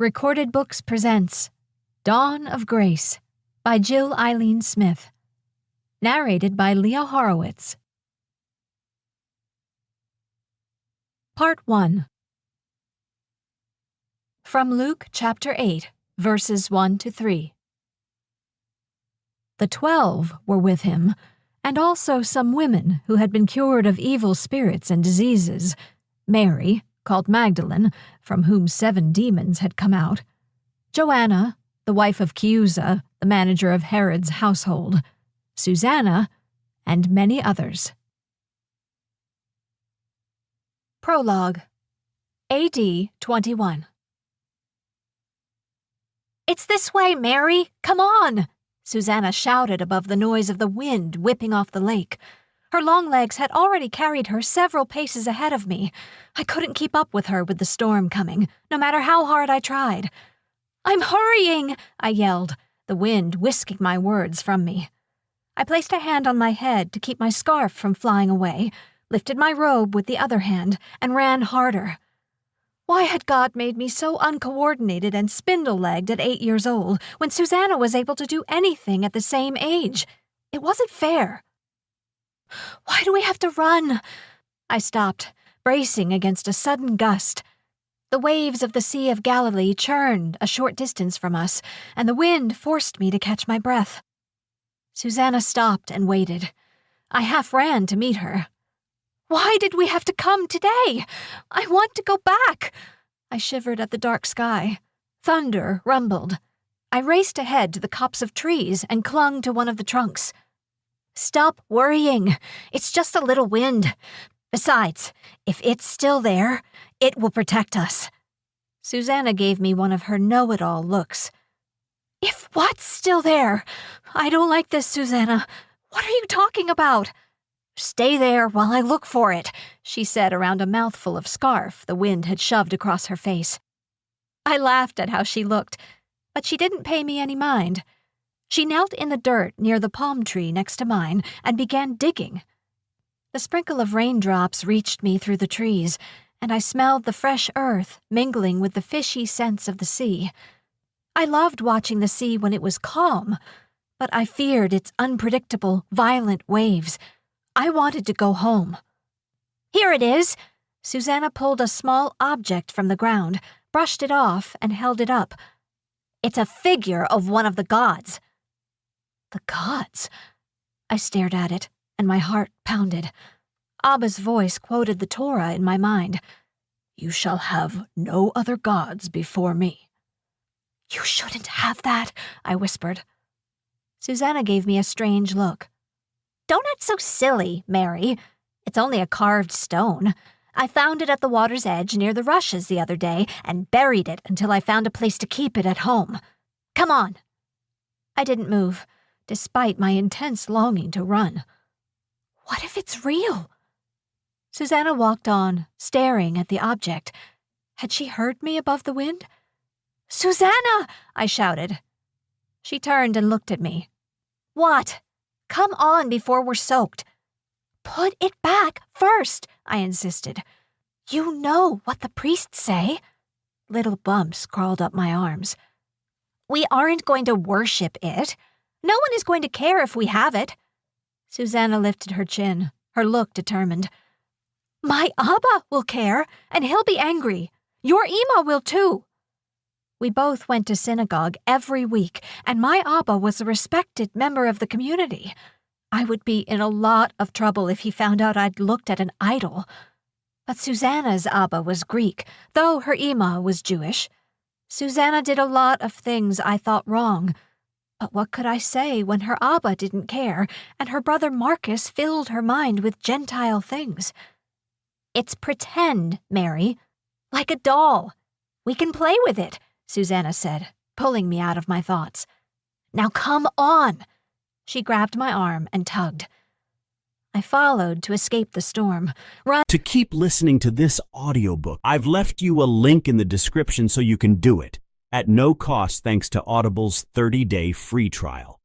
Recorded Books presents Dawn of Grace by Jill Eileen Smith. Narrated by Leah Horowitz. Part 1. From Luke chapter 8, verses 1 to 3. The 12 were with him, and also some women who had been cured of evil spirits and diseases: Mary, called Magdalene, from whom 7 demons had come out; Joanna, the wife of Chiusa, the manager of Herod's household; Susanna, and many others. Prologue. A.D. 21. "It's this way, Mary! Come on!" Susanna shouted above the noise of the wind whipping off the lake. Her long legs had already carried her several paces ahead of me. I couldn't keep up with her with the storm coming, no matter how hard I tried. "I'm hurrying!" I yelled, the wind whisking my words from me. I placed a hand on my head to keep my scarf from flying away, lifted my robe with the other hand, and ran harder. Why had God made me so uncoordinated and spindle-legged at 8 years old when Susanna was able to do anything at the same age? It wasn't fair. "Why do we have to run?" I stopped, bracing against a sudden gust. The waves of the Sea of Galilee churned a short distance from us, and the wind forced me to catch my breath. Susanna stopped and waited. I half ran to meet her. "Why did we have to come today? I want to go back." I shivered at the dark sky. Thunder rumbled. I raced ahead to the copse of trees and clung to one of the trunks. "Stop worrying. It's just a little wind. Besides, if it's still there, it will protect us." Susanna gave me one of her know-it-all looks. "If what's still there? I don't like this, Susanna. What are you talking about?" "Stay there while I look for it," she said around a mouthful of scarf the wind had shoved across her face. I laughed at how she looked, but she didn't pay me any mind. She knelt in the dirt near the palm tree next to mine and began digging. The sprinkle of raindrops reached me through the trees, and I smelled the fresh earth mingling with the fishy scents of the sea. I loved watching the sea when it was calm, but I feared its unpredictable, violent waves. I wanted to go home. "Here it is!" Susanna pulled a small object from the ground, brushed it off, and held it up. "It's a figure of one of the gods." The gods? I stared at it, and my heart pounded. Abba's voice quoted the Torah in my mind. "You shall have no other gods before me." "You shouldn't have that," I whispered. Susanna gave me a strange look. "Don't act so silly, Mary. It's only a carved stone. I found it at the water's edge near the rushes the other day and buried it until I found a place to keep it at home. Come on." I didn't move, despite my intense longing to run. What if it's real? Susanna walked on, staring at the object. Had she heard me above the wind? "Susanna!" I shouted. She turned and looked at me. "What? Come on before we're soaked." "Put it back first," I insisted. "You know what the priests say." Little bumps crawled up my arms. "We aren't going to worship it. No one is going to care if we have it." Susanna lifted her chin, her look determined. "My Abba will care, and he'll be angry. Your Ima will too." We both went to synagogue every week, and my Abba was a respected member of the community. I would be in a lot of trouble if he found out I'd looked at an idol. But Susanna's Abba was Greek, though her Ima was Jewish. Susanna did a lot of things I thought wrong. But what could I say when her Abba didn't care, and her brother Marcus filled her mind with Gentile things? "It's pretend, Mary. Like a doll. We can play with it," Susanna said, pulling me out of my thoughts. "Now come on." She grabbed my arm and tugged. I followed to escape the storm. To keep listening to this audiobook, I've left you a link in the description so you can do it, at no cost thanks to Audible's 30-day free trial.